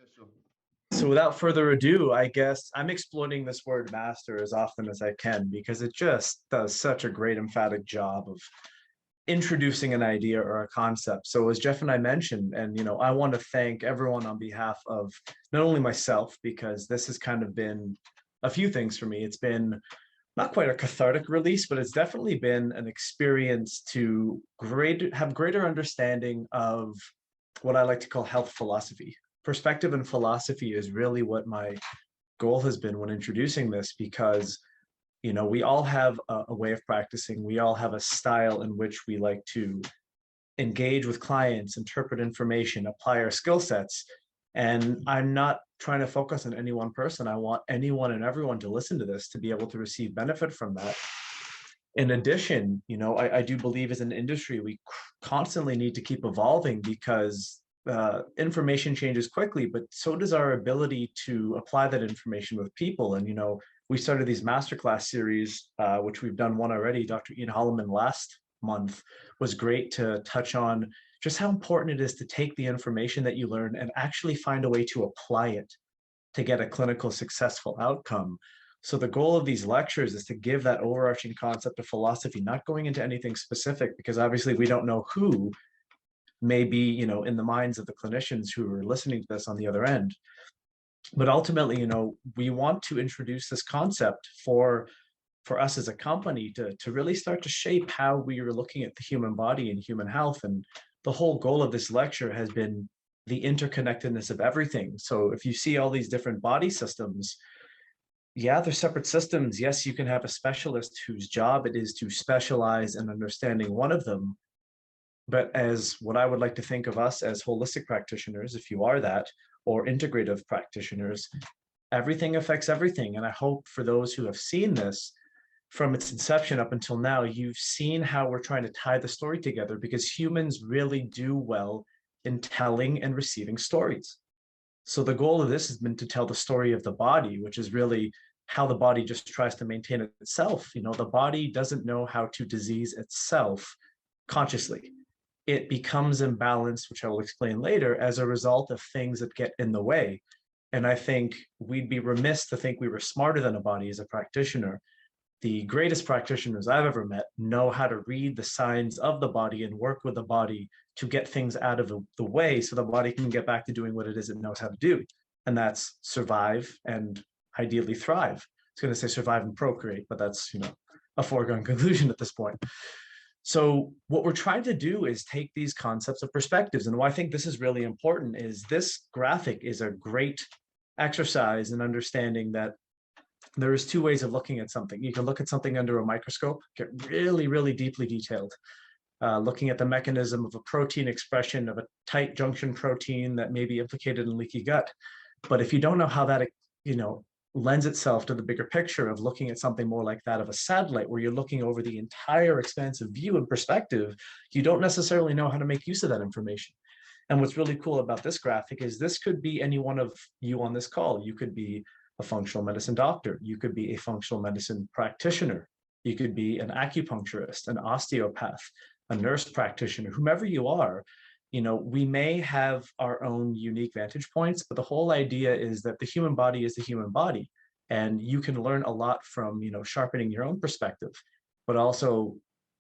Official. So without further ado, I guess I'm exploiting this word master as often as I can because it just does such a great emphatic job of introducing an idea or a concept. So as Jeff and I mentioned, and I want to thank everyone on behalf of not only myself, because this has kind of been a few things for me. It's been not quite a cathartic release, but it's definitely been an experience to have greater understanding of what I like to call health philosophy. Perspective and philosophy is really what my goal has been when introducing this, because we all have a way of practicing. We all have a style in which we like to engage with clients, interpret information, apply our skill sets. And I'm not trying to focus on any one person. I want anyone and everyone to listen to this to be able to receive benefit from that. In addition, I do believe as an industry, we constantly need to keep evolving because information changes quickly, but so does our ability to apply that information with people. And, we started these masterclass series, which we've done one already. Dr. Ian Holloman last month was great to touch on just how important it is to take the information that you learn and actually find a way to apply it to get a clinical successful outcome. So the goal of these lectures is to give that overarching concept of philosophy, not going into anything specific, because obviously we don't know who may be, in the minds of the clinicians who are listening to this on the other end. But ultimately, we want to introduce this concept for us as a company to really start to shape how we are looking at the human body and human health. And the whole goal of this lecture has been the interconnectedness of everything. So if you see all these different body systems, yeah, they're separate systems. Yes, you can have a specialist whose job it is to specialize in understanding one of them. But as what I would like to think of us as holistic practitioners, if you are that, or integrative practitioners, everything affects everything. And I hope for those who have seen this from its inception up until now, you've seen how we're trying to tie the story together, because humans really do well in telling and receiving stories. So the goal of this has been to tell the story of the body, which is really how the body just tries to maintain itself. The body doesn't know how to disease itself consciously. It becomes imbalanced, which I will explain later, as a result of things that get in the way. And I think we'd be remiss to think we were smarter than a body as a practitioner. The greatest practitioners I've ever met know how to read the signs of the body and work with the body to get things out of the way so the body can get back to doing what it is it knows how to do. And that's survive and ideally thrive. I was going to say survive and procreate, but that's, a foregone conclusion at this point. So what we're trying to do is take these concepts of perspectives. And why I think this is really important is this graphic is a great exercise in understanding that there is two ways of looking at something. You can look at something under a microscope, get really, really deeply detailed, looking at the mechanism of a protein expression of a tight junction protein that may be implicated in leaky gut. But if you don't know how that, lends itself to the bigger picture of looking at something more like that of a satellite, where you're looking over the entire expansive view and perspective, you don't necessarily know how to make use of that information. And what's really cool about this graphic is this could be any one of you on this call. You could be a functional medicine doctor. You could be a functional medicine practitioner. You could be an acupuncturist, an osteopath, a nurse practitioner, whomever you are. We may have our own unique vantage points, but the whole idea is that the human body is the human body. And you can learn a lot from, sharpening your own perspective, but also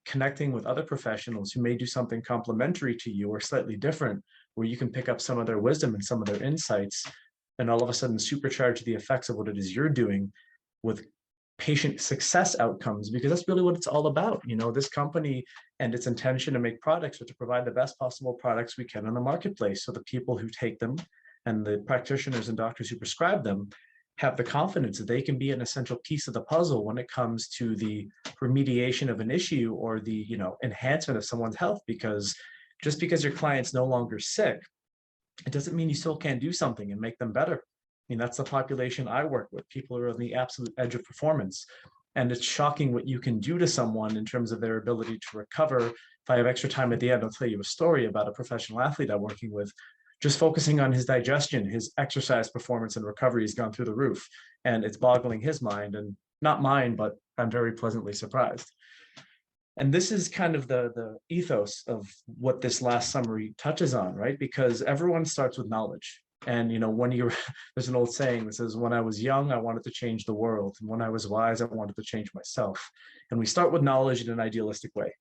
connecting with other professionals who may do something complementary to you or slightly different, where you can pick up some of their wisdom and some of their insights, and all of a sudden supercharge the effects of what it is you're doing with patient success outcomes, because that's really what it's all about. This company and its intention to make products or to provide the best possible products we can in the marketplace, so the people who take them and the practitioners and doctors who prescribe them have the confidence that they can be an essential piece of the puzzle when it comes to the remediation of an issue or the enhancement of someone's health. Because just because your client's no longer sick, it doesn't mean you still can't do something and make them better. That's the population I work with. People are on the absolute edge of performance. And it's shocking what you can do to someone in terms of their ability to recover. If I have extra time at the end, I'll tell you a story about a professional athlete I'm working with. Just focusing on his digestion, his exercise performance and recovery has gone through the roof. And it's boggling his mind, and not mine, but I'm very pleasantly surprised. And this is kind of the ethos of what this last summary touches on, right? Because everyone starts with knowledge. And when you're there's an old saying that says, when I was young, I wanted to change the world. And when I was wise, I wanted to change myself. And we start with knowledge in an idealistic way.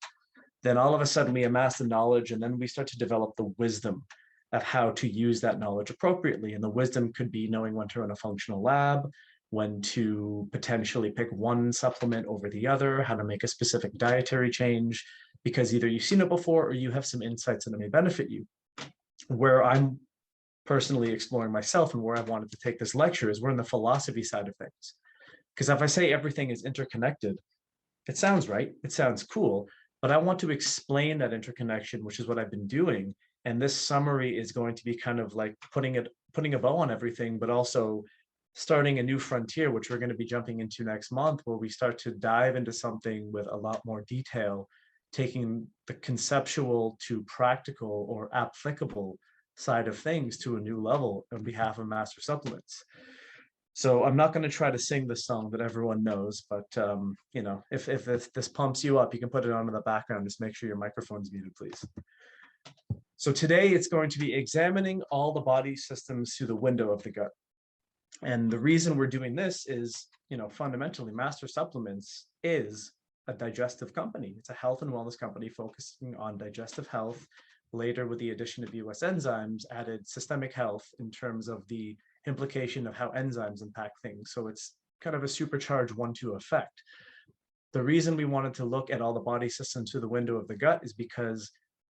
Then all of a sudden we amass the knowledge, and then we start to develop the wisdom of how to use that knowledge appropriately. And the wisdom could be knowing when to run a functional lab, when to potentially pick one supplement over the other, how to make a specific dietary change, because either you've seen it before or you have some insights that may benefit you. Where I'm personally exploring myself and where I wanted to take this lecture is we're in the philosophy side of things. Because if I say everything is interconnected, it sounds right, it sounds cool, but I want to explain that interconnection, which is what I've been doing. And this summary is going to be kind of like putting a bow on everything, but also starting a new frontier, which we're going to be jumping into next month, where we start to dive into something with a lot more detail, taking the conceptual to practical or applicable side of things to a new level on behalf of Master Supplements. So I'm not going to try to sing the song that everyone knows, but if this pumps you up, you can put it on in the background. Just make sure your microphone's muted, please. So today it's going to be examining all the body systems through the window of the gut. And the reason we're doing this is, fundamentally, Master Supplements is a digestive company. It's a health and wellness company focusing on digestive health. Later, with the addition of US Enzymes, added systemic health in terms of the implication of how enzymes impact things. So it's kind of a supercharged 1-2 effect. The reason we wanted to look at all the body systems through the window of the gut is because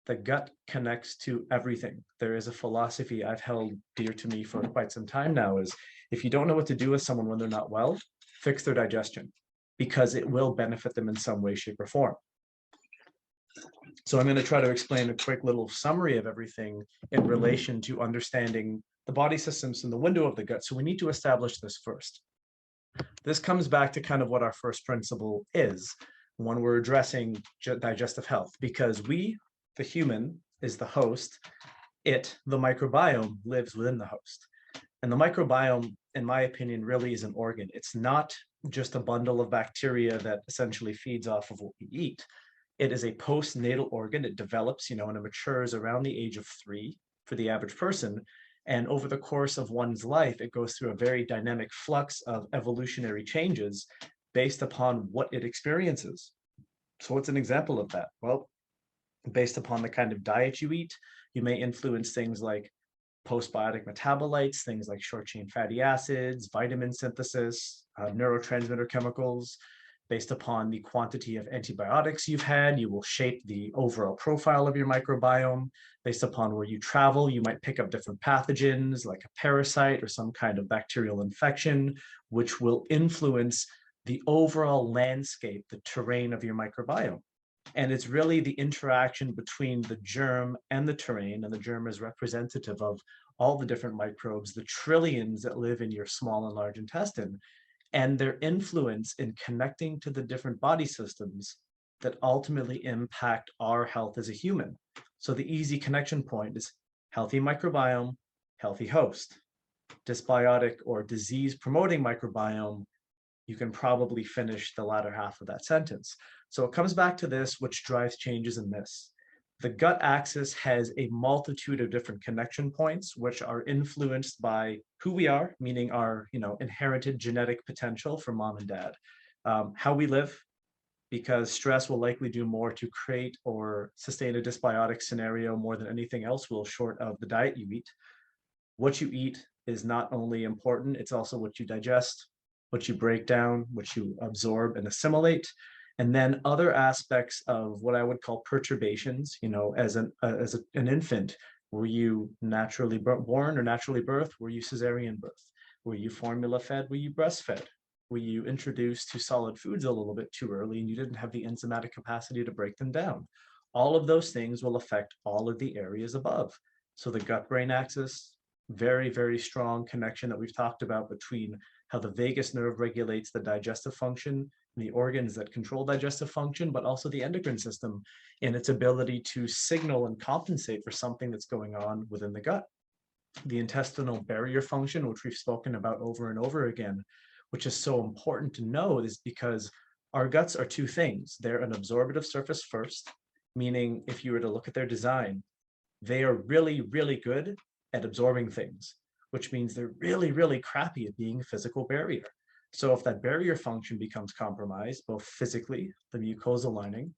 the gut connects to everything. There is a philosophy I've held dear to me for quite some time now, is if you don't know what to do with someone when they're not well, fix their digestion, because it will benefit them in some way, shape, or form. So I'm going to try to explain a quick little summary of everything in relation to understanding the body systems in the window of the gut. So we need to establish this first. This comes back to kind of what our first principle is when we're addressing digestive health, because we, the human, is the host. It, the microbiome, lives within the host. And the microbiome, in my opinion, really is an organ. It's not just a bundle of bacteria that essentially feeds off of what we eat. It is a postnatal organ. It develops, and it matures around the age of 3 for the average person. And over the course of one's life, it goes through a very dynamic flux of evolutionary changes based upon what it experiences. So what's an example of that? Well, based upon the kind of diet you eat, you may influence things like postbiotic metabolites, things like short-chain fatty acids, vitamin synthesis, neurotransmitter chemicals. Based upon the quantity of antibiotics you've had, you will shape the overall profile of your microbiome. Based upon where you travel, you might pick up different pathogens like a parasite or some kind of bacterial infection, which will influence the overall landscape, the terrain of your microbiome. And it's really the interaction between the germ and the terrain, and the germ is representative of all the different microbes, the trillions that live in your small and large intestine, and their influence in connecting to the different body systems that ultimately impact our health as a human. So the easy connection point is healthy microbiome, healthy host. Dysbiotic or disease-promoting microbiome, you can probably finish the latter half of that sentence. So it comes back to this, which drives changes in this. The gut axis has a multitude of different connection points, which are influenced by who we are, meaning our inherited genetic potential from mom and dad, how we live, because stress will likely do more to create or sustain a dysbiotic scenario more than anything else will, short of the diet you eat. What you eat is not only important, it's also what you digest, what you break down, what you absorb and assimilate. And then other aspects of what I would call perturbations, as an infant, were you naturally born or naturally birthed? Were you cesarean birth? Were you formula fed? Were you breastfed? Were you introduced to solid foods a little bit too early and you didn't have the enzymatic capacity to break them down? All of those things will affect all of the areas above. So the gut-brain axis, very, very strong connection that we've talked about between how the vagus nerve regulates the digestive function, the organs that control digestive function, but also the endocrine system in its ability to signal and compensate for something that's going on within the gut. The intestinal barrier function, which we've spoken about over and over again, which is so important to know, is because our guts are two things. They're an absorptive surface first, meaning if you were to look at their design, they are really, really good at absorbing things. which means they're really, really crappy at being a physical barrier. So if that barrier function becomes compromised, both physically, the mucosal lining,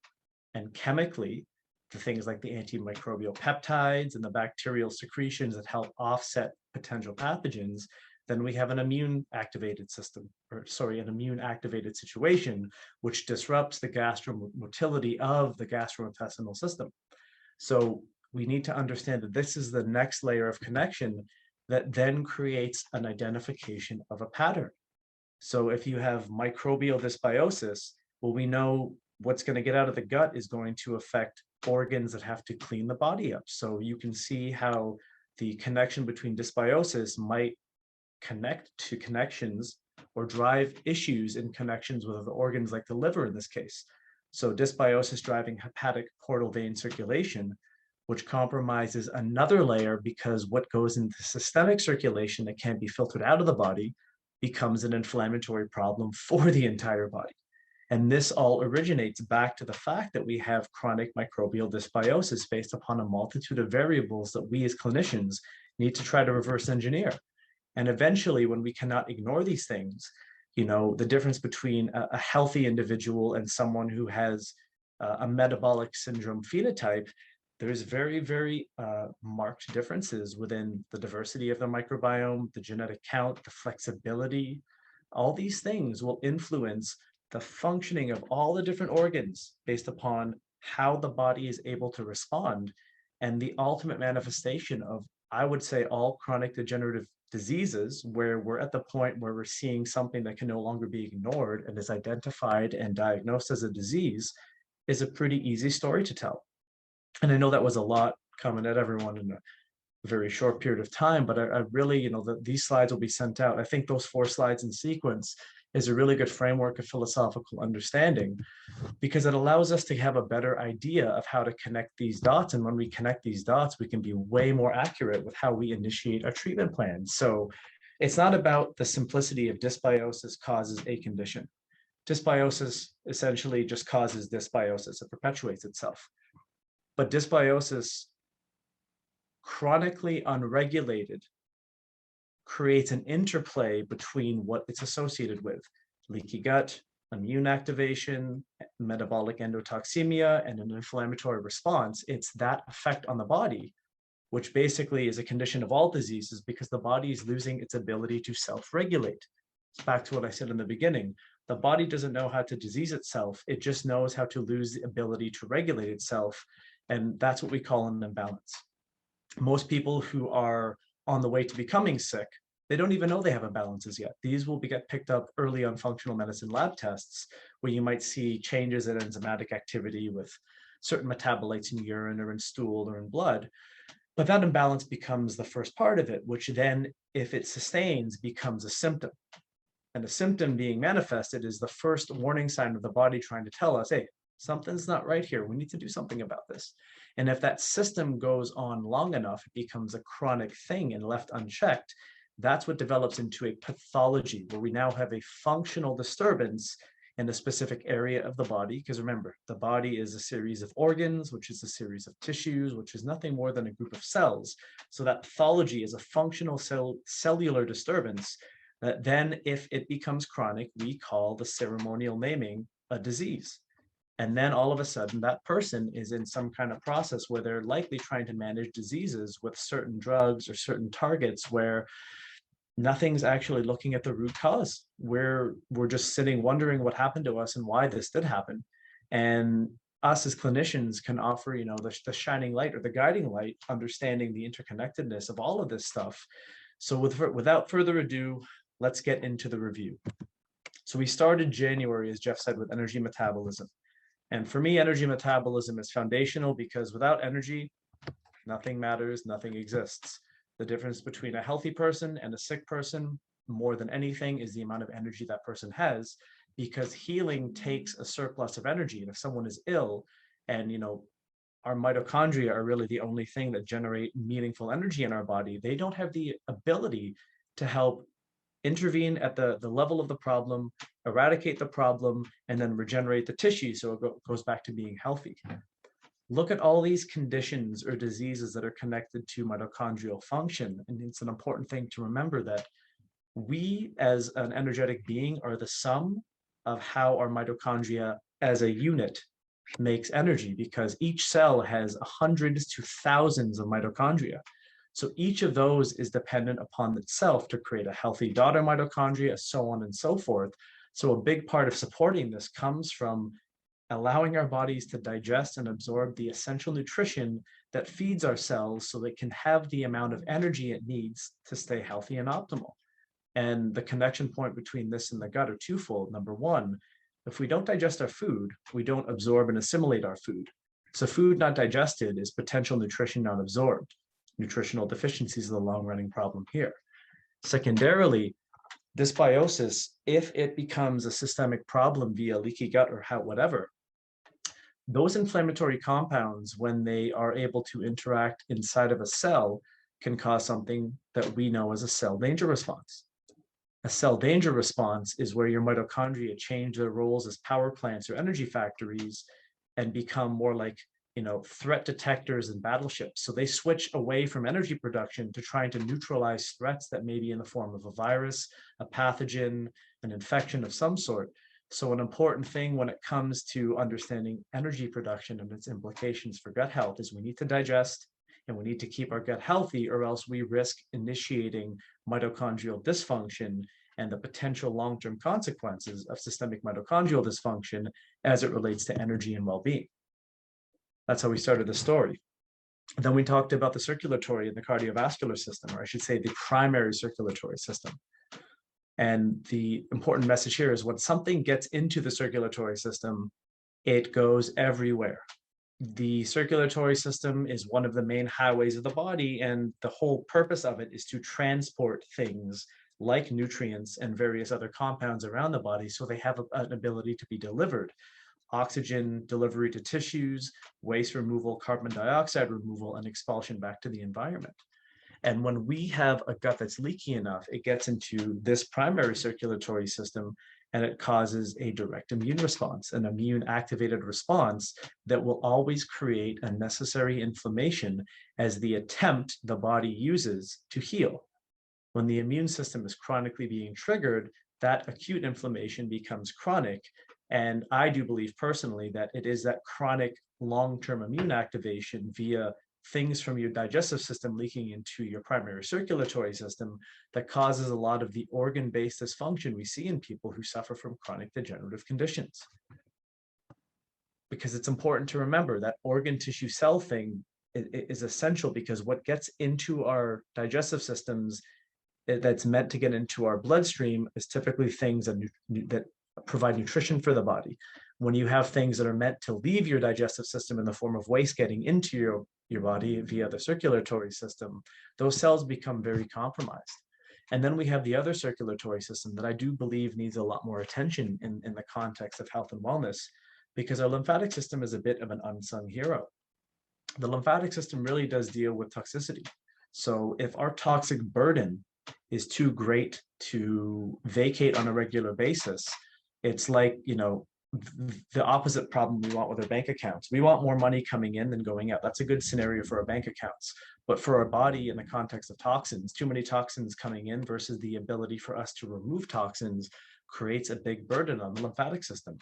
and chemically, the things like the antimicrobial peptides and the bacterial secretions that help offset potential pathogens, then we have an immune activated system, or sorry, an immune activated situation, which disrupts the gastromotility of the gastrointestinal system. So we need to understand that this is the next layer of connection that then creates an identification of a pattern. So if you have microbial dysbiosis, well, we know what's going to get out of the gut is going to affect organs that have to clean the body up. So you can see how the connection between dysbiosis might connect to connections or drive issues in connections with the organs like the liver in this case. So dysbiosis driving hepatic portal vein circulation, which compromises another layer because what goes into systemic circulation that can't be filtered out of the body becomes an inflammatory problem for the entire body. And this all originates back to the fact that we have chronic microbial dysbiosis based upon a multitude of variables that we as clinicians need to try to reverse engineer. And eventually, when we cannot ignore these things, the difference between a healthy individual and someone who has a metabolic syndrome phenotype, there's very, very marked differences within the diversity of the microbiome, the genetic count, the flexibility. All these things will influence the functioning of all the different organs based upon how the body is able to respond. And the ultimate manifestation of, I would say, all chronic degenerative diseases, where we're at the point where we're seeing something that can no longer be ignored and is identified and diagnosed as a disease, is a pretty easy story to tell. And I know that was a lot coming at everyone in a very short period of time, but I really, these slides will be sent out. I think those 4 slides in sequence is a really good framework of philosophical understanding, because it allows us to have a better idea of how to connect these dots. And when we connect these dots, we can be way more accurate with how we initiate our treatment plan. So it's not about the simplicity of dysbiosis causes a condition. Dysbiosis essentially just causes dysbiosis. It perpetuates itself. But dysbiosis, chronically unregulated, creates an interplay between what it's associated with: leaky gut, immune activation, metabolic endotoxemia, and an inflammatory response. It's that effect on the body, which basically is a condition of all diseases, because the body is losing its ability to self-regulate. It's back to what I said in the beginning. The body doesn't know how to disease itself. It just knows how to lose the ability to regulate itself. And that's what we call an imbalance. Most people who are on the way to becoming sick, they don't even know they have imbalances yet. These will get picked up early on functional medicine lab tests, where you might see changes in enzymatic activity with certain metabolites in urine or in stool or in blood. But that imbalance becomes the first part of it, which then, if it sustains, becomes a symptom. And a symptom being manifested is the first warning sign of the body trying to tell us, hey, something's not right here. We need to do something about this. And if that system goes on long enough, it becomes a chronic thing and left unchecked. That's what develops into a pathology, where we now have a functional disturbance in a specific area of the body. Because remember, the body is a series of organs, which is a series of tissues, which is nothing more than a group of cells. So that pathology is a functional cellular disturbance that then, if it becomes chronic, we call the ceremonial naming a disease. And then all of a sudden, that person is in some kind of process where they're likely trying to manage diseases with certain drugs or certain targets, where nothing's actually looking at the root cause. We're just sitting wondering what happened to us and why this did happen. And us as clinicians can offer, the shining light or the guiding light, understanding the interconnectedness of all of this stuff. So without further ado, let's get into the review. So we started January, as Jeff said, with energy metabolism. And for me, energy metabolism is foundational, because without energy, nothing matters, nothing exists. The difference between a healthy person and a sick person, more than anything, is the amount of energy that person has, because healing takes a surplus of energy. And if someone is ill, and our mitochondria are really the only thing that generate meaningful energy in our body, they don't have the ability to help intervene at the level of the problem, eradicate the problem, and then regenerate the tissue so it goes back to being healthy. look at all these conditions or diseases that are connected to mitochondrial function. And it's an important thing to remember that we as an energetic being are the sum of how our mitochondria as a unit makes energy, because each cell has hundreds to thousands of mitochondria. So each of those is dependent upon itself to create a healthy daughter mitochondria, so on and so forth. So a big part of supporting this comes from allowing our bodies to digest and absorb the essential nutrition that feeds our cells so they can have the amount of energy it needs to stay healthy and optimal. And the connection point between this and the gut are twofold. Number one, if we don't digest our food, we don't absorb and assimilate our food. So food not digested is potential nutrition not absorbed. Nutritional deficiencies are the long-running problem here. Secondarily, dysbiosis, if it becomes a systemic problem via leaky gut or whatever, those inflammatory compounds, when they are able to interact inside of a cell, can cause something that we know as a cell danger response. A cell danger response is where your mitochondria change their roles as power plants or energy factories and become more like, threat detectors and battleships. So they switch away from energy production to trying to neutralize threats that may be in the form of a virus, a pathogen, an infection of some sort. So an important thing when it comes to understanding energy production and its implications for gut health is we need to digest and we need to keep our gut healthy, or else we risk initiating mitochondrial dysfunction and the potential long-term consequences of systemic mitochondrial dysfunction as it relates to energy and well-being. That's how we started the story. Then we talked about the circulatory and the cardiovascular system, or I should say the primary circulatory system. And the important message here is when something gets into the circulatory system, it goes everywhere. The circulatory system is one of the main highways of the body, and the whole purpose of it is to transport things like nutrients and various other compounds around the body so they have an ability to be delivered. Oxygen delivery to tissues, waste removal, carbon dioxide removal, and expulsion back to the environment. And when we have a gut that's leaky enough, it gets into this primary circulatory system and it causes a direct immune response, an immune activated response that will always create unnecessary inflammation as the attempt the body uses to heal. When the immune system is chronically being triggered, that acute inflammation becomes chronic. And I do believe personally that it is that chronic long-term immune activation via things from your digestive system leaking into your primary circulatory system that causes a lot of the organ-based dysfunction we see in people who suffer from chronic degenerative conditions. Because it's important to remember that organ tissue cell thing is essential, because what gets into our digestive systems that's meant to get into our bloodstream is typically things that provide nutrition for the body. When you have things that are meant to leave your digestive system in the form of waste getting into your body via the circulatory system, those cells become very compromised. And then we have the other circulatory system that I do believe needs a lot more attention in the context of health and wellness, because our lymphatic system is a bit of an unsung hero. The lymphatic system really does deal with toxicity. So if our toxic burden is too great to vacate on a regular basis, it's like, the opposite problem we want with our bank accounts. We want more money coming in than going out. That's a good scenario for our bank accounts. But for our body, in the context of toxins, too many toxins coming in versus the ability for us to remove toxins creates a big burden on the lymphatic system,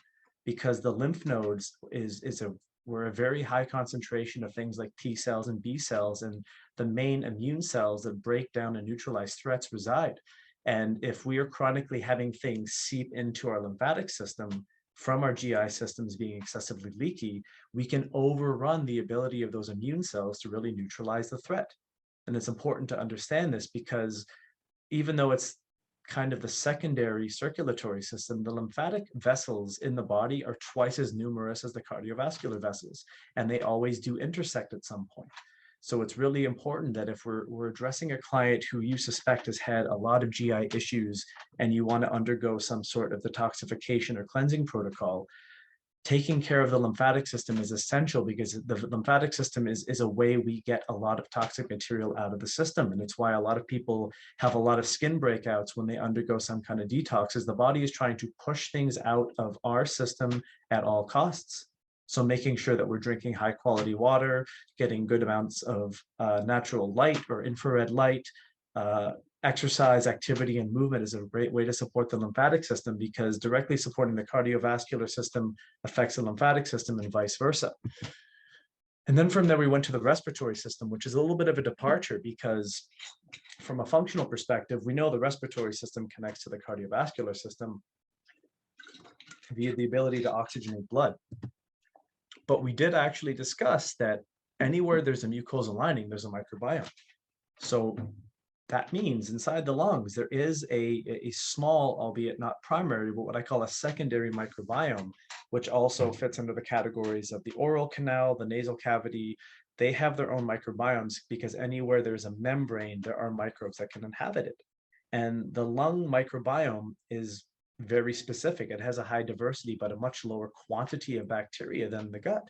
because the lymph nodes we're a very high concentration of things like T cells and B cells, and the main immune cells that break down and neutralize threats reside. And if we are chronically having things seep into our lymphatic system from our GI systems being excessively leaky, we can overrun the ability of those immune cells to really neutralize the threat. And it's important to understand this, because even though it's kind of the secondary circulatory system, the lymphatic vessels in the body are twice as numerous as the cardiovascular vessels, and they always do intersect at some point. So it's really important that if we're addressing a client who you suspect has had a lot of GI issues and you want to undergo some sort of detoxification or cleansing protocol, taking care of the lymphatic system is essential, because the lymphatic system is a way we get a lot of toxic material out of the system. And it's why a lot of people have a lot of skin breakouts when they undergo some kind of detox, is the body is trying to push things out of our system at all costs. So making sure that we're drinking high quality water, getting good amounts of natural light or infrared light, exercise, activity, and movement is a great way to support the lymphatic system, because directly supporting the cardiovascular system affects the lymphatic system and vice versa. And then from there, we went to the respiratory system, which is a little bit of a departure, because from a functional perspective, we know the respiratory system connects to the cardiovascular system via the ability to oxygenate blood. But we did actually discuss that anywhere there's a mucosal lining, there's a microbiome. So that means inside the lungs, there is a small, albeit not primary, but what I call a secondary microbiome, which also fits under the categories of the oral canal, the nasal cavity. They have their own microbiomes, because anywhere there's a membrane, there are microbes that can inhabit it. And the lung microbiome is very specific. It has a high diversity, but a much lower quantity of bacteria than the gut.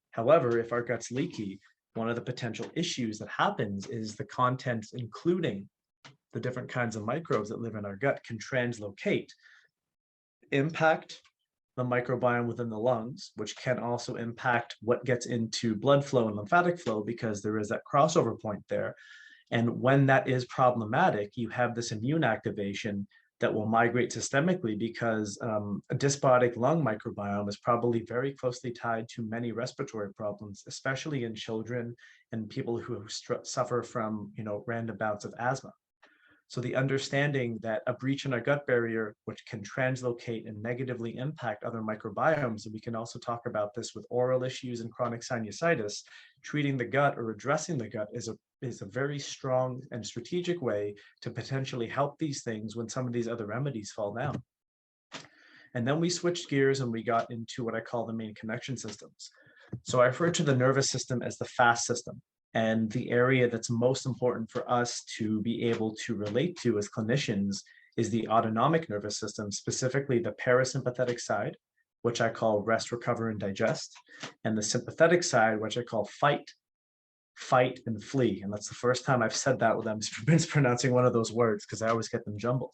However, if our gut's leaky, one of the potential issues that happens is the contents, including the different kinds of microbes that live in our gut, can translocate, impact the microbiome within the lungs, which can also impact what gets into blood flow and lymphatic flow, because there is that crossover point there. And when that is problematic, you have this immune activation that will migrate systemically, because a dysbiotic lung microbiome is probably very closely tied to many respiratory problems, especially in children and people who suffer from, random bouts of asthma. So the understanding that a breach in our gut barrier, which can translocate and negatively impact other microbiomes, and we can also talk about this with oral issues and chronic sinusitis, treating the gut or addressing the gut is a very strong and strategic way to potentially help these things when some of these other remedies fall down. And then we switched gears and we got into what I call the main connection systems. So I refer to the nervous system as the fast system. And the area that's most important for us to be able to relate to as clinicians is the autonomic nervous system, specifically the parasympathetic side, which I call rest, recover, and digest, and the sympathetic side, which I call fight, and flee. And that's the first time I've said that with them, mispronouncing one of those words, because I always get them jumbled.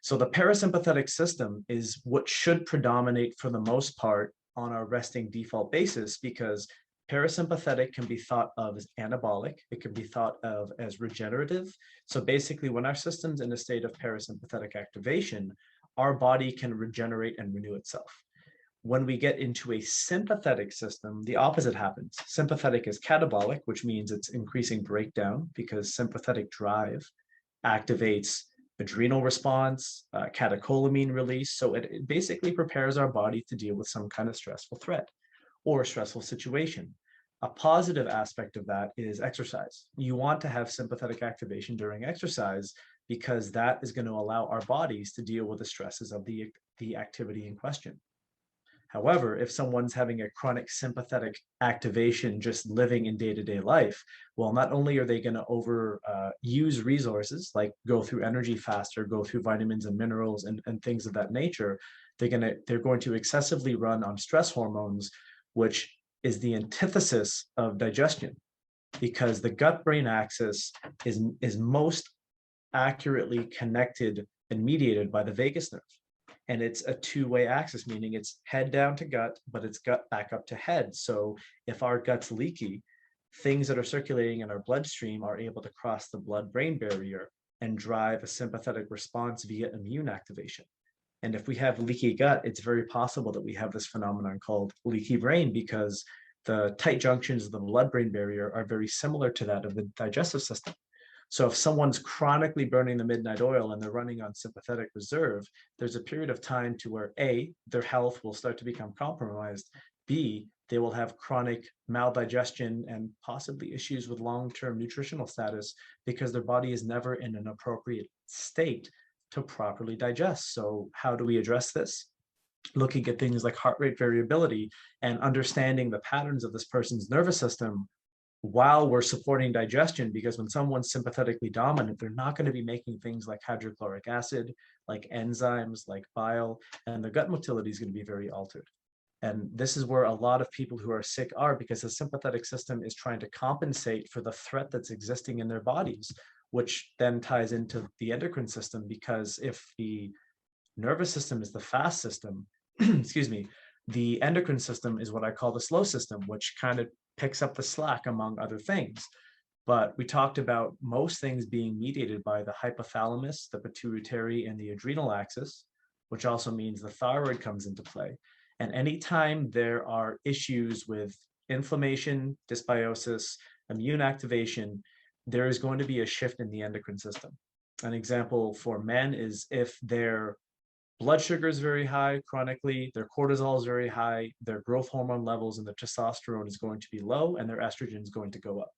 So the parasympathetic system is what should predominate for the most part on our resting default basis, because parasympathetic can be thought of as anabolic. It can be thought of as regenerative. So basically, when our system's in a state of parasympathetic activation, our body can regenerate and renew itself. When we get into a sympathetic system, the opposite happens. Sympathetic is catabolic, which means it's increasing breakdown, because sympathetic drive activates adrenal response, catecholamine release. So it basically prepares our body to deal with some kind of stressful threat or stressful situation. A positive aspect of that is exercise. You want to have sympathetic activation during exercise, because that is going to allow our bodies to deal with the stresses of the activity in question. However, if someone's having a chronic sympathetic activation just living in day-to-day life, well, not only are they going to overuse resources, like go through energy faster, go through vitamins and minerals and things of that nature, they're going to excessively run on stress hormones, which is the antithesis of digestion, because the gut-brain axis is most accurately connected and mediated by the vagus nerve. And it's a two-way axis, meaning it's head down to gut, but it's gut back up to head. So if our gut's leaky, things that are circulating in our bloodstream are able to cross the blood-brain barrier and drive a sympathetic response via immune activation. And if we have leaky gut, it's very possible that we have this phenomenon called leaky brain, because the tight junctions of the blood-brain barrier are very similar to that of the digestive system. So if someone's chronically burning the midnight oil and they're running on sympathetic reserve, there's a period of time to where A, their health will start to become compromised, B, they will have chronic maldigestion and possibly issues with long-term nutritional status, because their body is never in an appropriate state to properly digest. So how do we address this? Looking at things like heart rate variability and understanding the patterns of this person's nervous system while we're supporting digestion, because when someone's sympathetically dominant, they're not going to be making things like hydrochloric acid, like enzymes, like bile, and the gut motility is going to be very altered. And this is where a lot of people who are sick are, because the sympathetic system is trying to compensate for the threat that's existing in their bodies, which then ties into the endocrine system, because if the nervous system is the fast system, excuse me, The endocrine system is what I call the slow system, which kind of picks up the slack among other things. But we talked about most things being mediated by the hypothalamus, the pituitary, and the adrenal axis, which also means the thyroid comes into play. And anytime there are issues with inflammation, dysbiosis, immune activation, there is going to be a shift in the endocrine system. An example for men is if their blood sugar is very high chronically, their cortisol is very high, their growth hormone levels and their testosterone is going to be low, and their estrogen is going to go up.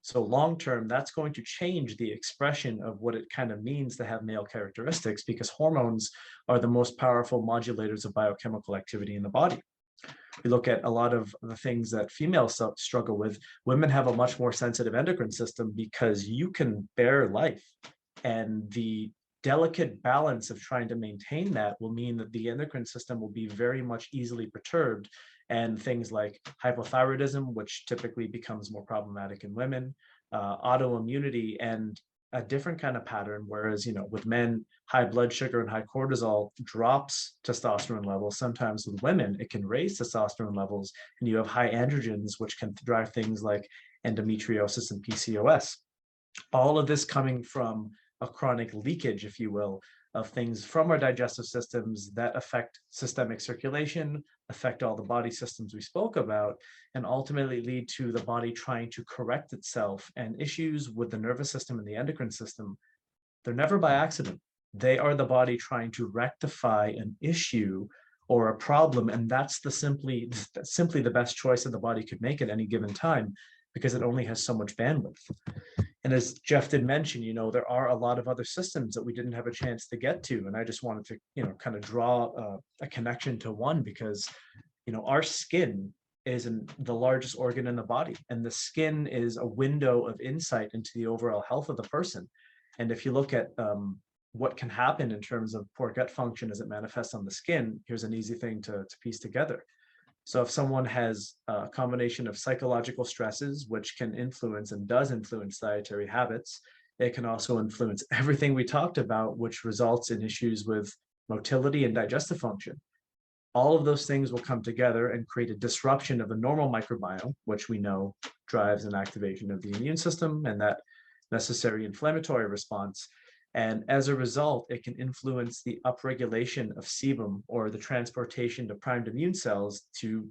So long term, that's going to change the expression of what it kind of means to have male characteristics, because hormones are the most powerful modulators of biochemical activity in the body. We look at a lot of the things that females struggle with. Women have a much more sensitive endocrine system because you can bear life, and the delicate balance of trying to maintain that will mean that the endocrine system will be very much easily perturbed, and things like hypothyroidism, which typically becomes more problematic in women, autoimmunity, and a different kind of pattern. Whereas, with men, high blood sugar and high cortisol drops testosterone levels. Sometimes with women, it can raise testosterone levels, and you have high androgens, which can drive things like endometriosis and PCOS. All of this coming from a chronic leakage, if you will, of things from our digestive systems that affect systemic circulation, affect all the body systems we spoke about, and ultimately lead to the body trying to correct itself. And issues with the nervous system and the endocrine system, they're never by accident. They are the body trying to rectify an issue or a problem, and that's simply the best choice that the body could make at any given time, because it only has so much bandwidth. And as Jeff did mention, there are a lot of other systems that we didn't have a chance to get to. And I just wanted to, kind of draw a connection to one, because, our skin is the largest organ in the body. And the skin is a window of insight into the overall health of the person. And if you look at what can happen in terms of poor gut function as it manifests on the skin, here's an easy thing to piece together. So if someone has a combination of psychological stresses, which can influence and does influence dietary habits, it can also influence everything we talked about, which results in issues with motility and digestive function. All of those things will come together and create a disruption of the normal microbiome, which we know drives an activation of the immune system and that necessary inflammatory response. And as a result, it can influence the upregulation of sebum, or the transportation of primed immune cells to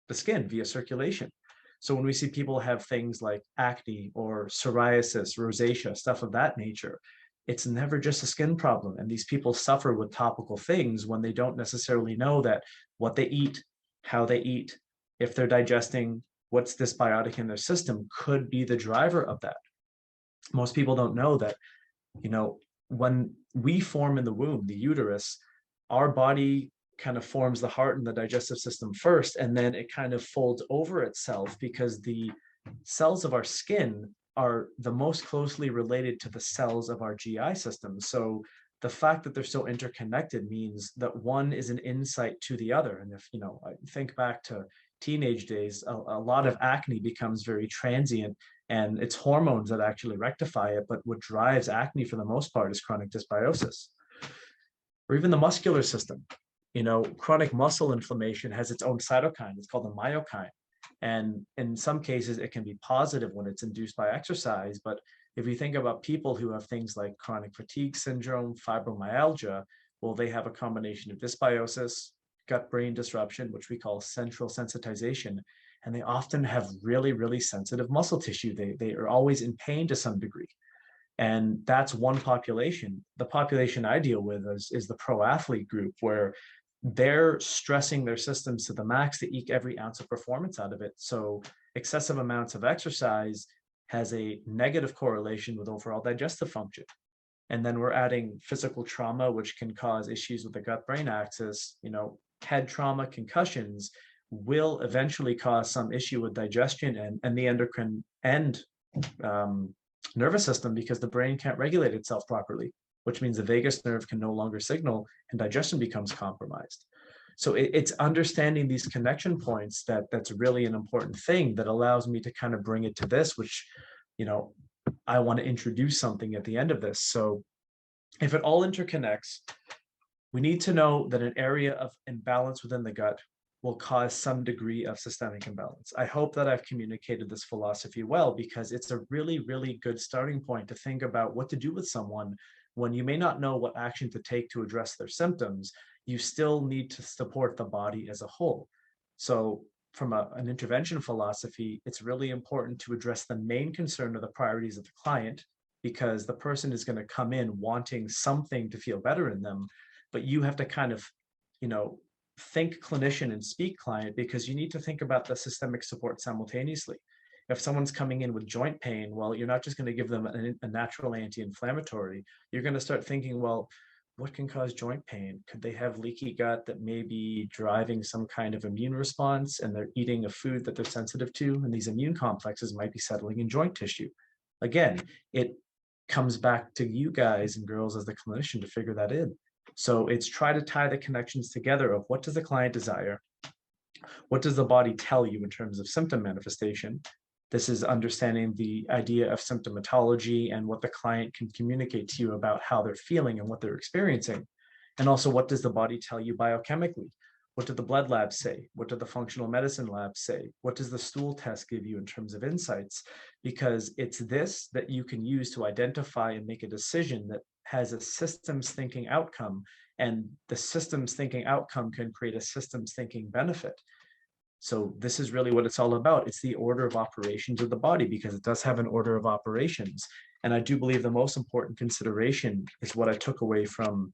the skin via circulation. So when we see people have things like acne or psoriasis, rosacea, stuff of that nature, it's never just a skin problem. And these people suffer with topical things when they don't necessarily know that what they eat, how they eat, if they're digesting, what's dysbiotic in their system could be the driver of that. Most people don't know that when we form in the womb, the uterus, our body kind of forms the heart and the digestive system first, and then it kind of folds over itself, because the cells of our skin are the most closely related to the cells of our GI system. So the fact that they're so interconnected means that one is an insight to the other. And if, I think back to teenage days, a lot of acne becomes very transient, and it's hormones that actually rectify it. But what drives acne for the most part is chronic dysbiosis. Or even the muscular system. Chronic muscle inflammation has its own cytokine. It's called the myokine. And in some cases, it can be positive when it's induced by exercise. But if you think about people who have things like chronic fatigue syndrome, fibromyalgia, well, they have a combination of dysbiosis, gut-brain disruption, which we call central sensitization, and they often have really, really sensitive muscle tissue. They are always in pain to some degree. And that's one population. The population I deal with is the pro athlete group, where they're stressing their systems to the max to eke every ounce of performance out of it. So excessive amounts of exercise has a negative correlation with overall digestive function. And then we're adding physical trauma, which can cause issues with the gut-brain axis. Head trauma, concussions will eventually cause some issue with digestion and the endocrine and nervous system, because the brain can't regulate itself properly, which means the vagus nerve can no longer signal and digestion becomes compromised. So it's understanding these connection points that's really an important thing that allows me to kind of bring it to this, which, I want to introduce something at the end of this. So if it all interconnects, we need to know that an area of imbalance within the gut will cause some degree of systemic imbalance. I hope that I've communicated this philosophy well, because it's a really, really good starting point to think about what to do with someone when you may not know what action to take to address their symptoms. You still need to support the body as a whole. So from an intervention philosophy, it's really important to address the main concern or the priorities of the client, because the person is going to come in wanting something to feel better in them, but you have to kind of, you know, think clinician and speak client, because you need to think about the systemic support simultaneously. If someone's coming in with joint pain, well, you're not just going to give them a natural anti-inflammatory. You're going to start thinking, well, what can cause joint pain? Could they have leaky gut that may be driving some kind of immune response, and they're eating a food that they're sensitive to, and these immune complexes might be settling in joint tissue? Again, it comes back to you guys and girls as the clinician to figure that in. So it's try to tie the connections together of what does the client desire? What does the body tell you in terms of symptom manifestation? This is understanding the idea of symptomatology and what the client can communicate to you about how they're feeling and what they're experiencing. And also, what does the body tell you biochemically? What do the blood labs say? What do the functional medicine labs say? What does the stool test give you in terms of insights? Because it's this that you can use to identify and make a decision that has a systems thinking outcome, and the systems thinking outcome can create a systems thinking benefit. So this is really what it's all about. It's the order of operations of the body, because it does have an order of operations. And I do believe the most important consideration is what I took away from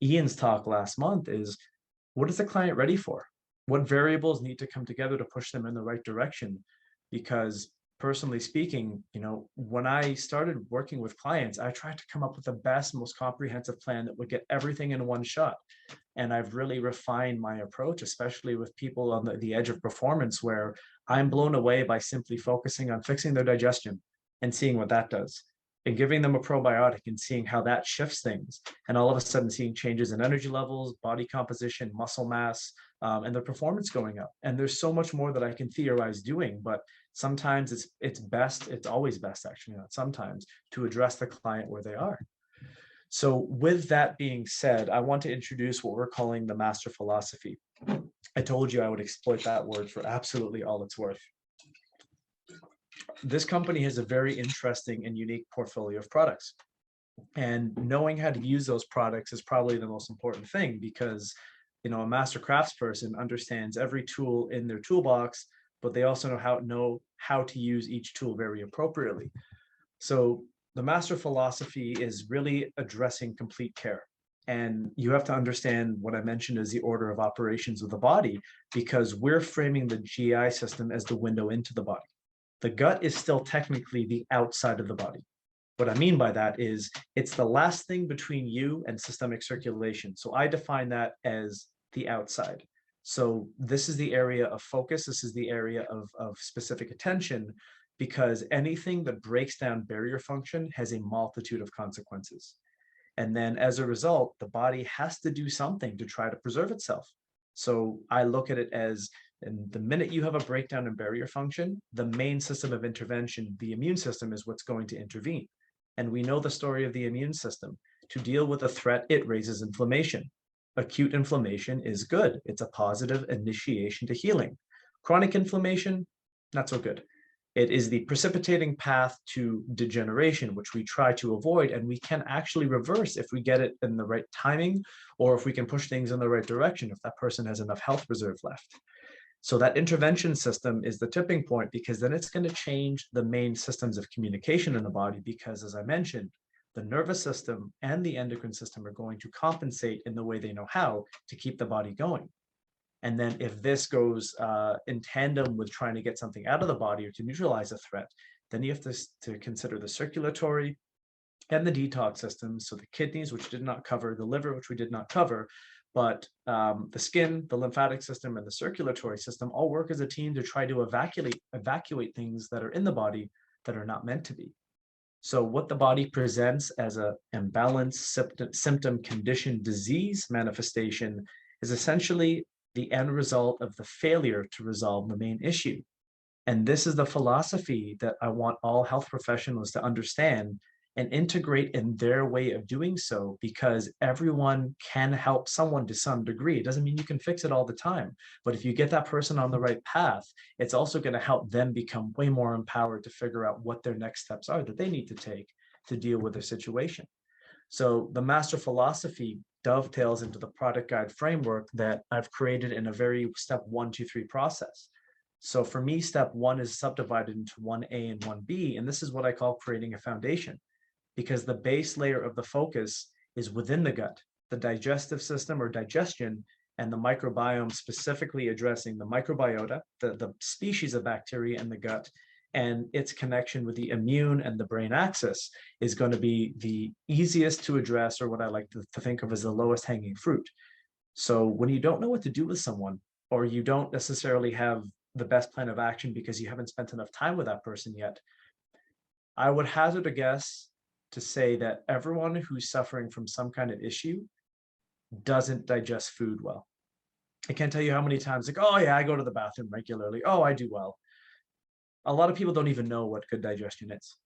Ian's talk last month is, what is the client ready for? What variables need to come together to push them in the right direction? Because personally speaking, you know, when I started working with clients, I tried to come up with the best, most comprehensive plan that would get everything in one shot. And I've really refined my approach, especially with people on the edge of performance, where I'm blown away by simply focusing on fixing their digestion and seeing what that does, and giving them a probiotic and seeing how that shifts things. And all of a sudden seeing changes in energy levels, body composition, muscle mass, and their performance going up. And there's so much more that I can theorize doing, but sometimes it's always best, actually, not sometimes, to address the client where they are. So with that being said, I want to introduce what we're calling the master philosophy. I told you I would exploit that word for absolutely all it's worth. This company has a very interesting and unique portfolio of products. And knowing how to use those products is probably the most important thing, because, you know, a master craftsperson understands every tool in their toolbox, but they also know how to use each tool very appropriately. So the master philosophy is really addressing complete care. And you have to understand what I mentioned as the order of operations of the body, because we're framing the GI system as the window into the body. The gut is still technically the outside of the body. What I mean by that is it's the last thing between you and systemic circulation. So I define that as the outside. So this is the area of focus. This is the area of specific attention, because anything that breaks down barrier function has a multitude of consequences. And then as a result, the body has to do something to try to preserve itself. So I look at it as, and the minute you have a breakdown in barrier function, the main system of intervention, the immune system, is what's going to intervene. And we know the story of the immune system. To deal with a threat, it raises inflammation. Acute inflammation is good. It's a positive initiation to healing. Chronic inflammation, not so good. It is the precipitating path to degeneration, which we try to avoid, and we can actually reverse if we get it in the right timing, or if we can push things in the right direction, if that person has enough health reserve left. So that intervention system is the tipping point, because then it's going to change the main systems of communication in the body, because as I mentioned, the nervous system and the endocrine system are going to compensate in the way they know how to keep the body going. And then if this goes in tandem with trying to get something out of the body or to neutralize a threat, then you have to consider the circulatory and the detox systems. So the kidneys, which did not cover, the liver, which we did not cover, but the skin, the lymphatic system, and the circulatory system all work as a team to try to evacuate things that are in the body that are not meant to be. So what the body presents as a imbalance, symptom, condition, disease manifestation is essentially the end result of the failure to resolve the main issue. And this is the philosophy that I want all health professionals to understand, and integrate in their way of doing so, because everyone can help someone to some degree. It doesn't mean you can fix it all the time, but if you get that person on the right path, it's also going to help them become way more empowered to figure out what their next steps are that they need to take to deal with their situation. So the master philosophy dovetails into the product guide framework that I've created in a very step 1, 2, 3 process. So for me, step 1 is subdivided into 1A and 1B, and this is what I call creating a foundation, because the base layer of the focus is within the gut, the digestive system or digestion, and the microbiome, specifically addressing the microbiota, the species of bacteria in the gut, and its connection with the immune and the brain axis is going to be the easiest to address, or what I like to think of as the lowest hanging fruit. So when you don't know what to do with someone, or you don't necessarily have the best plan of action because you haven't spent enough time with that person yet, I would hazard a guess to say that everyone who's suffering from some kind of issue doesn't digest food well. I can't tell you how many times, like, oh yeah, I go to the bathroom regularly. Oh, I do well. A lot of people don't even know what good digestion is.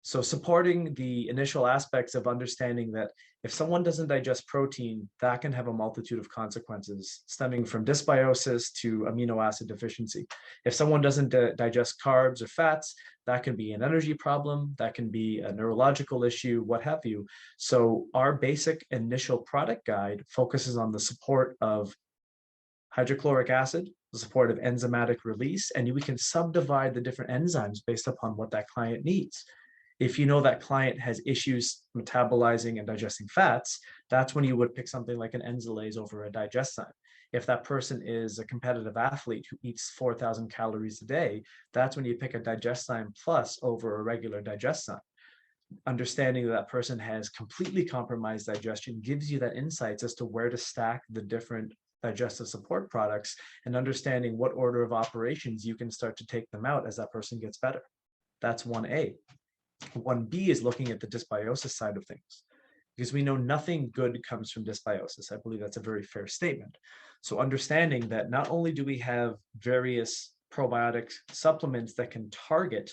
So supporting the initial aspects of understanding that if someone doesn't digest protein, that can have a multitude of consequences stemming from dysbiosis to amino acid deficiency. If someone doesn't digest carbs or fats, that can be an energy problem, that can be a neurological issue, what have you. So our basic initial product guide focuses on the support of hydrochloric acid, the support of enzymatic release, and we can subdivide the different enzymes based upon what that client needs. If you know that client has issues metabolizing and digesting fats, that's when you would pick something like an enzylase over a digestion. If that person is a competitive athlete who eats 4,000 calories a day, that's when you pick a digestion plus over a regular digestion. Understanding that that person has completely compromised digestion gives you that insights as to where to stack the different digestive support products, and understanding what order of operations you can start to take them out as that person gets better. That's 1A. 1B is looking at the dysbiosis side of things, because we know nothing good comes from dysbiosis. I believe that's a very fair statement. So understanding that not only do we have various probiotic supplements that can target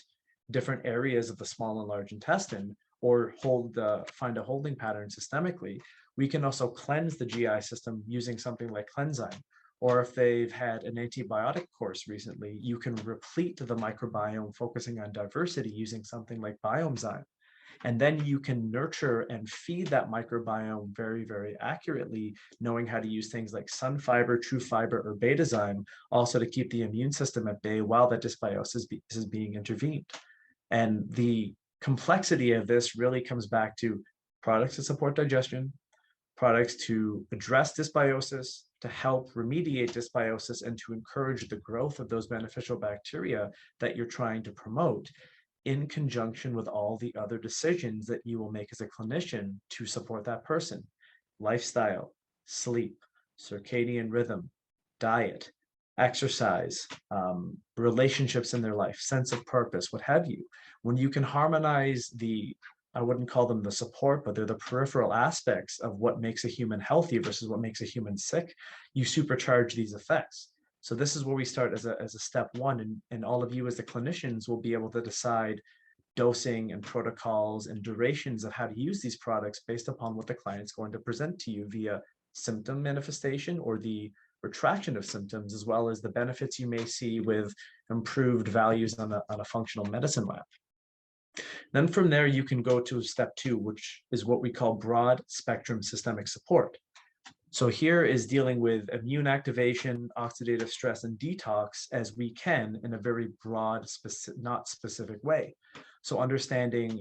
different areas of the small and large intestine, or find a holding pattern systemically, we can also cleanse the GI system using something like Enzymes. Or if they've had an antibiotic course recently, you can replete the microbiome focusing on diversity using something like Bioenzyme. And then you can nurture and feed that microbiome very, very accurately, knowing how to use things like sun fiber, true fiber, or betazyme, also to keep the immune system at bay while that dysbiosis is being intervened. And the complexity of this really comes back to products to support digestion, products to address dysbiosis, to help remediate dysbiosis, and to encourage the growth of those beneficial bacteria that you're trying to promote, in conjunction with all the other decisions that you will make as a clinician to support that person. Lifestyle, sleep, circadian rhythm, diet, exercise, relationships in their life, sense of purpose, what have you. When you can harmonize I wouldn't call them the support, but they're the peripheral aspects of what makes a human healthy versus what makes a human sick, you supercharge these effects. So this is where we start as a step 1, and all of you as the clinicians will be able to decide dosing and protocols and durations of how to use these products based upon what the client's going to present to you via symptom manifestation or the retraction of symptoms, as well as the benefits you may see with improved values on a functional medicine lab. Then from there, you can go to step 2, which is what we call broad spectrum systemic support. So here is dealing with immune activation, oxidative stress, and detox as we can in a very broad, not specific way. So understanding,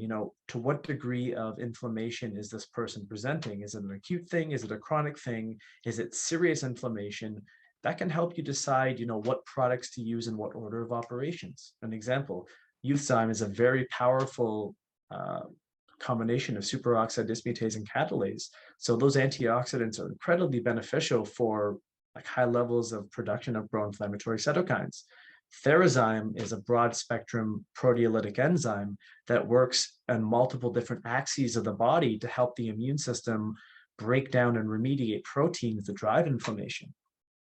to what degree of inflammation is this person presenting? Is it an acute thing? Is it a chronic thing? Is it serious inflammation? That can help you decide, what products to use in what order of operations. An example, Youthzyme is a very powerful combination of superoxide dismutase and catalase. So those antioxidants are incredibly beneficial for high levels of production of pro-inflammatory cytokines. Therozyme is a broad spectrum proteolytic enzyme that works on multiple different axes of the body to help the immune system break down and remediate proteins that drive inflammation.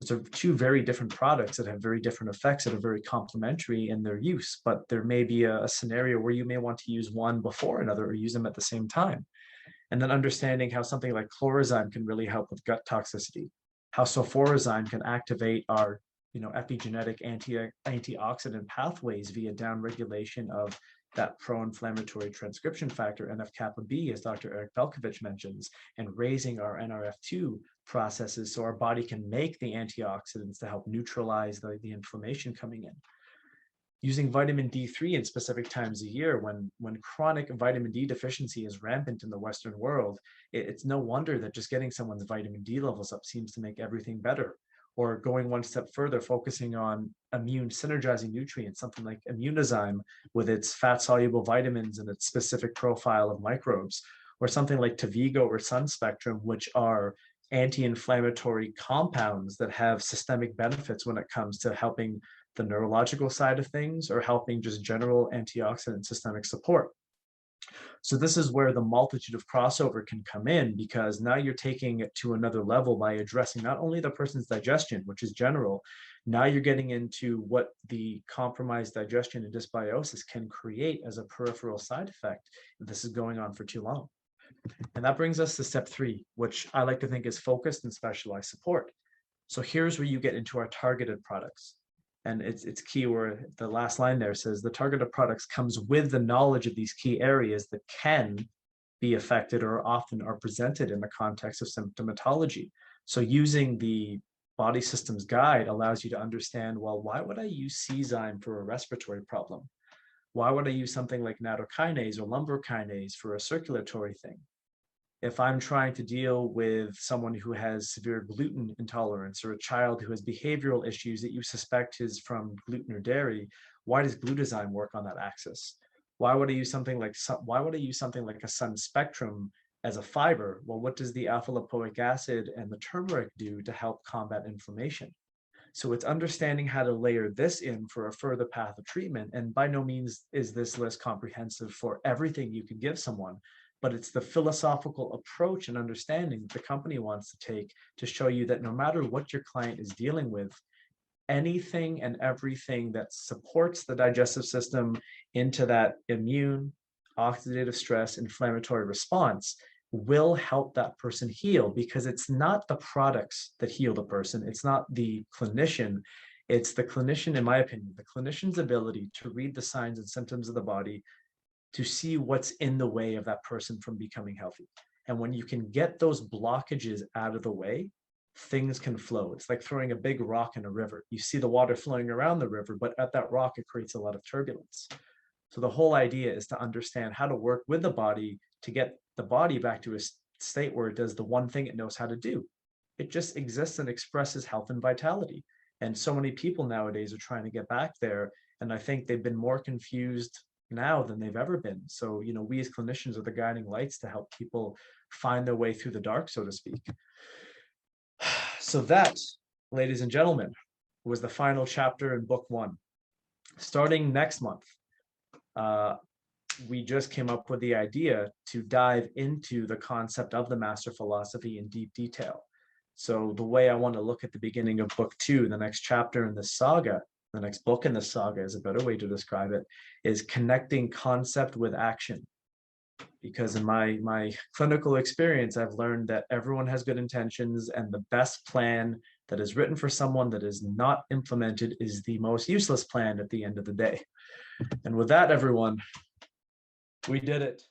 Those are two very different products that have very different effects that are very complementary in their use, but there may be a scenario where you may want to use one before another or use them at the same time. And then understanding how something like chlorozyme can really help with gut toxicity, how sulforozyme can activate our epigenetic antioxidant pathways via downregulation of that pro-inflammatory transcription factor, NF-kappa B, as Dr. Eric Belkovich mentions, and raising our NRF2 processes so our body can make the antioxidants to help neutralize the inflammation coming in. Using vitamin D3 in specific times a year when chronic vitamin D deficiency is rampant in the Western world, it's no wonder that just getting someone's vitamin D levels up seems to make everything better. Or going one step further, focusing on immune synergizing nutrients, something like Immunozyme with its fat-soluble vitamins and its specific profile of microbes, or something like Tavigo or Sun Spectrum, which are anti-inflammatory compounds that have systemic benefits when it comes to helping the neurological side of things or helping just general antioxidant systemic support. So this is where the multitude of crossover can come in, because now you're taking it to another level by addressing not only the person's digestion, which is general, now you're getting into what the compromised digestion and dysbiosis can create as a peripheral side effect if this is going on for too long. And that brings us to step 3, which I like to think is focused and specialized support. So here's where you get into our targeted products. And it's key where the last line there says the targeted products comes with the knowledge of these key areas that can be affected or often are presented in the context of symptomatology. So using the body systems guide allows you to understand, well, why would I use Czyme for a respiratory problem? Why would I use something like nattokinase or lumbrikinase for a circulatory thing? If I'm trying to deal with someone who has severe gluten intolerance or a child who has behavioral issues that you suspect is from gluten or dairy, why does glutathione work on that axis? Why would I use something like a Sun Spectrum as a fiber? Well, what does the alpha lipoic acid and the turmeric do to help combat inflammation? So it's understanding how to layer this in for a further path of treatment. And by no means is this list comprehensive for everything you can give someone, but it's the philosophical approach and understanding that the company wants to take to show you that no matter what your client is dealing with, anything and everything that supports the digestive system into that immune, oxidative stress, inflammatory response will help that person heal, because it's not the products that heal the person. It's not the clinician. It's the clinician, in my opinion, the clinician's ability to read the signs and symptoms of the body, to see what's in the way of that person from becoming healthy. And when you can get those blockages out of the way, things can flow. It's like throwing a big rock in a river. You see the water flowing around the river, but at that rock, it creates a lot of turbulence. So the whole idea is to understand how to work with the body to get the body back to a state where it does the one thing it knows how to do. It just exists and expresses health and vitality. And so many people nowadays are trying to get back there. And I think they've been more confused now than they've ever been. So, we as clinicians are the guiding lights to help people find their way through the dark, so to speak. So that, ladies and gentlemen, was the final chapter in book 1. Starting next month, we just came up with the idea to dive into the concept of the master philosophy in deep detail. So the way I want to look at the beginning of book 2, the next chapter in the saga, the next book in the saga is a better way to describe it, is connecting concept with action. Because in my clinical experience, I've learned that everyone has good intentions, and the best plan that is written for someone that is not implemented is the most useless plan at the end of the day. And with that, everyone, we did it.